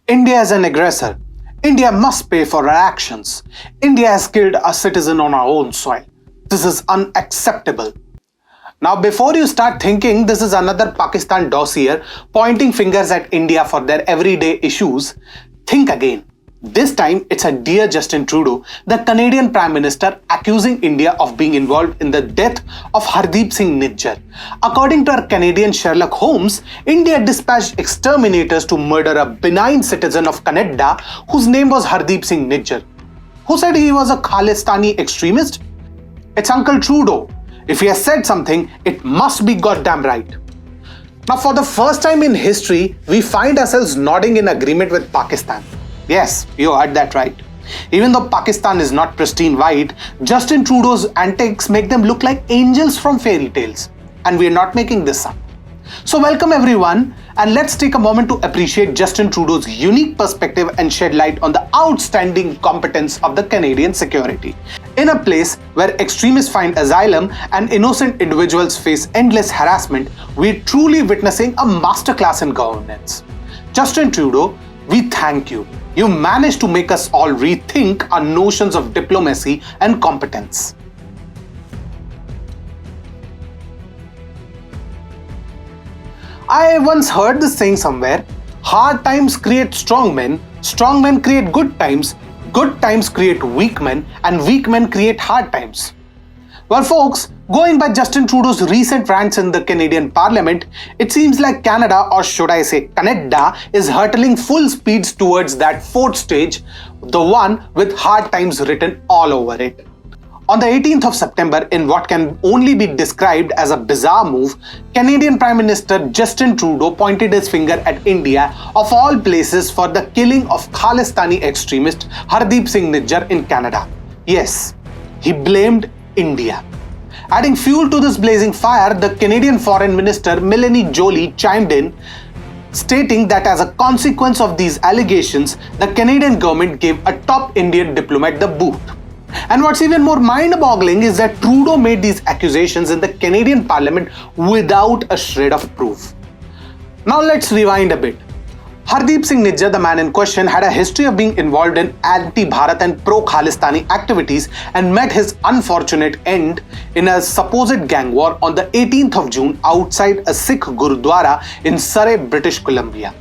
India is an aggressor. India must pay for our actions. India has killed a citizen on our own soil. This is unacceptable. Now, before you start thinking this is another Pakistan dossier pointing fingers at India for their everyday issues, think again. This time, it's a dear Justin Trudeau, the Canadian Prime Minister, accusing India of being involved in the death of Hardeep Singh Nijjar. According to our Canadian Sherlock Holmes, India dispatched exterminators to murder a benign citizen of Canada whose name was Hardeep Singh Nijjar. Who said he was a Khalistani extremist? It's Uncle Trudeau. If he has said something, it must be goddamn right. Now, for the first time in history, we find ourselves nodding in agreement with Pakistan. Yes, you heard that right. Even though Pakistan is not pristine white, Justin Trudeau's antics make them look like angels from fairy tales. And we are not making this up. So welcome everyone, and let's take a moment to appreciate Justin Trudeau's unique perspective and shed light on the outstanding competence of the Canadian security. In a place where extremists find asylum and innocent individuals face endless harassment, we're truly witnessing a masterclass in governance. Justin Trudeau, we thank you. You managed to make us all rethink our notions of diplomacy and competence. I once heard this saying somewhere: hard times create strong men create good times create weak men, and weak men create hard times. Well, folks, going by Justin Trudeau's recent rants in the Canadian Parliament, it seems like Canada, or should I say Canada, is hurtling full speeds towards that fourth stage, the one with hard times written all over it. On the 18th of September, in what can only be described as a bizarre move, Canadian Prime Minister Justin Trudeau pointed his finger at India, of all places, for the killing of Khalistani extremist Hardeep Singh Nijjar in Canada. Yes, he blamed India. Adding fuel to this blazing fire, the Canadian Foreign Minister Melanie Joly chimed in, stating that as a consequence of these allegations, the Canadian government gave a top Indian diplomat the boot. And what's even more mind-boggling is that Trudeau made these accusations in the Canadian Parliament without a shred of proof. Now let's rewind a bit. Hardeep Singh Nijjar, the man in question, had a history of being involved in anti-Bharat and pro-Khalistani activities and met his unfortunate end in a supposed gang war on the 18th of June outside a Sikh Gurudwara in Surrey, British Columbia.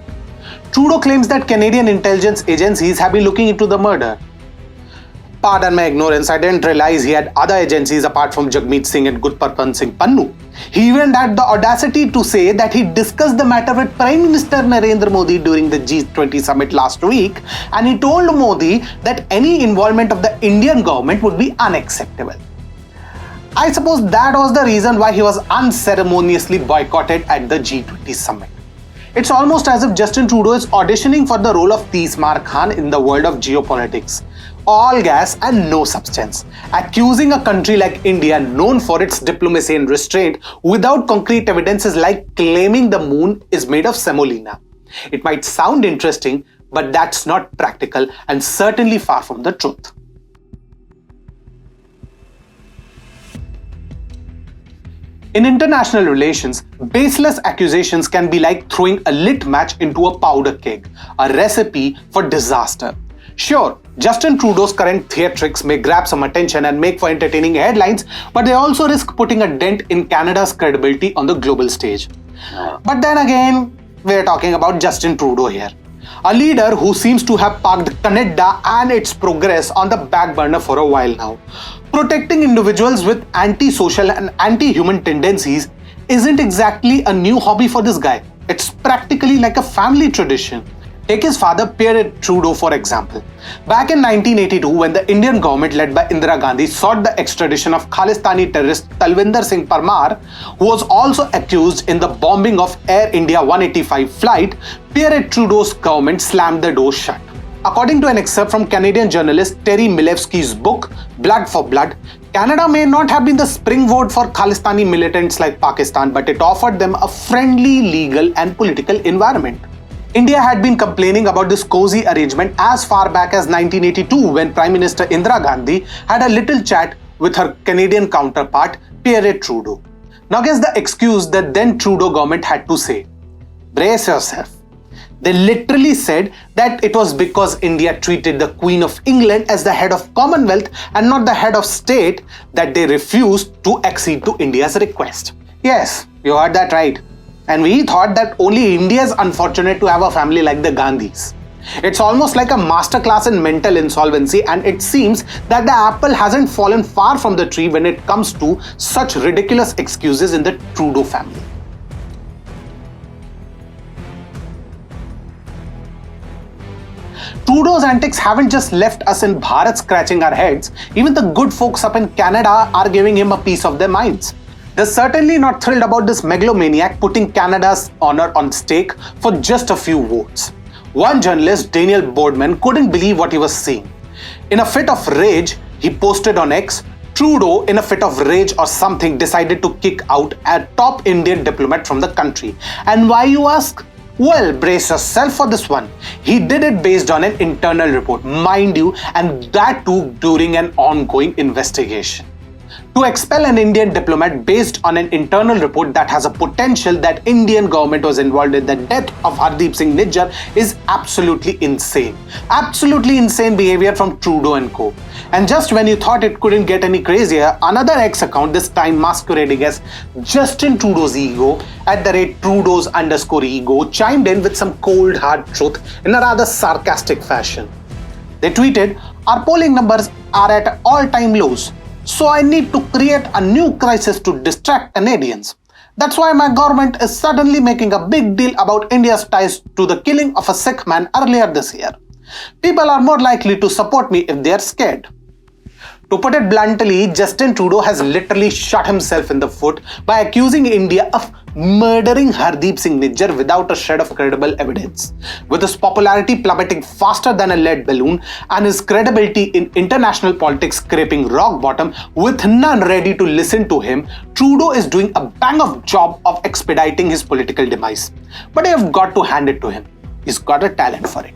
Trudeau claims that Canadian intelligence agencies have been looking into the murder. Pardon my ignorance, I didn't realize he had other agencies apart from Jagmeet Singh and Gurpratap Singh Pannu. He even had the audacity to say that he discussed the matter with Prime Minister Narendra Modi during the G20 summit last week, and he told Modi that any involvement of the Indian government would be unacceptable. I suppose that was the reason why he was unceremoniously boycotted at the G20 summit. It's almost as if Justin Trudeau is auditioning for the role of Tismar Khan in the world of geopolitics. All gas and no substance, accusing a country like India, known for its diplomacy and restraint, without concrete evidence is like claiming the moon is made of semolina. It might sound interesting, but that's not practical and certainly far from the truth. In international relations, baseless accusations can be like throwing a lit match into a powder keg, a recipe for disaster. Sure, Justin Trudeau's current theatrics may grab some attention and make for entertaining headlines, but they also risk putting a dent in Canada's credibility on the global stage. But then again, we're talking about Justin Trudeau here, a leader who seems to have parked Canada and its progress on the back burner for a while now. Protecting individuals with anti-social and anti-human tendencies isn't exactly a new hobby for this guy. It's practically like a family tradition. Take his father, Pierre Trudeau, for example. Back in 1982, when the Indian government led by Indira Gandhi sought the extradition of Khalistani terrorist Talvinder Singh Parmar, who was also accused in the bombing of Air India 185 flight, Pierre Trudeau's government slammed the door shut. According to an excerpt from Canadian journalist Terry Milewski's book, Blood for Blood, Canada may not have been the springboard for Khalistani militants like Pakistan, but it offered them a friendly legal and political environment. India had been complaining about this cozy arrangement as far back as 1982, when Prime Minister Indira Gandhi had a little chat with her Canadian counterpart, Pierre Trudeau. Now guess the excuse that then Trudeau government had to say. Brace yourself. They literally said that it was because India treated the Queen of England as the head of Commonwealth and not the head of state that they refused to accede to India's request. Yes, you heard that right. And we thought that only India is unfortunate to have a family like the Gandhis. It's almost like a masterclass in mental insolvency, and it seems that the apple hasn't fallen far from the tree when it comes to such ridiculous excuses in the Trudeau family. Trudeau's antics haven't just left us in Bharat scratching our heads. Even the good folks up in Canada are giving him a piece of their minds. They're certainly not thrilled about this megalomaniac putting Canada's honor on stake for just a few votes. One journalist, Daniel Boardman, couldn't believe what he was seeing. In a fit of rage, he posted on X, Trudeau, in a fit of rage or something, decided to kick out a top Indian diplomat from the country. And why, you ask? Well, brace yourself for this one. He did it based on an internal report, mind you, and that too during an ongoing investigation. To expel an Indian diplomat based on an internal report that has a potential that Indian government was involved in the death of Hardeep Singh Nijjar is absolutely insane. Absolutely insane behavior from Trudeau and co. And just when you thought it couldn't get any crazier, another X account, this time masquerading as Justin Trudeau's ego, @Trudeaus_ego, chimed in with some cold hard truth in a rather sarcastic fashion. They tweeted, "Our polling numbers are at all-time lows. So I need to create a new crisis to distract Canadians. That's why my government is suddenly making a big deal about India's ties to the killing of a Sikh man earlier this year. People are more likely to support me if they are scared." To put it bluntly, Justin Trudeau has literally shot himself in the foot by accusing India of murdering Hardeep Singh Nijjar without a shred of credible evidence. With his popularity plummeting faster than a lead balloon and his credibility in international politics scraping rock bottom with none ready to listen to him, Trudeau is doing a bang-up job of expediting his political demise. But I have got to hand it to him. He's got a talent for it.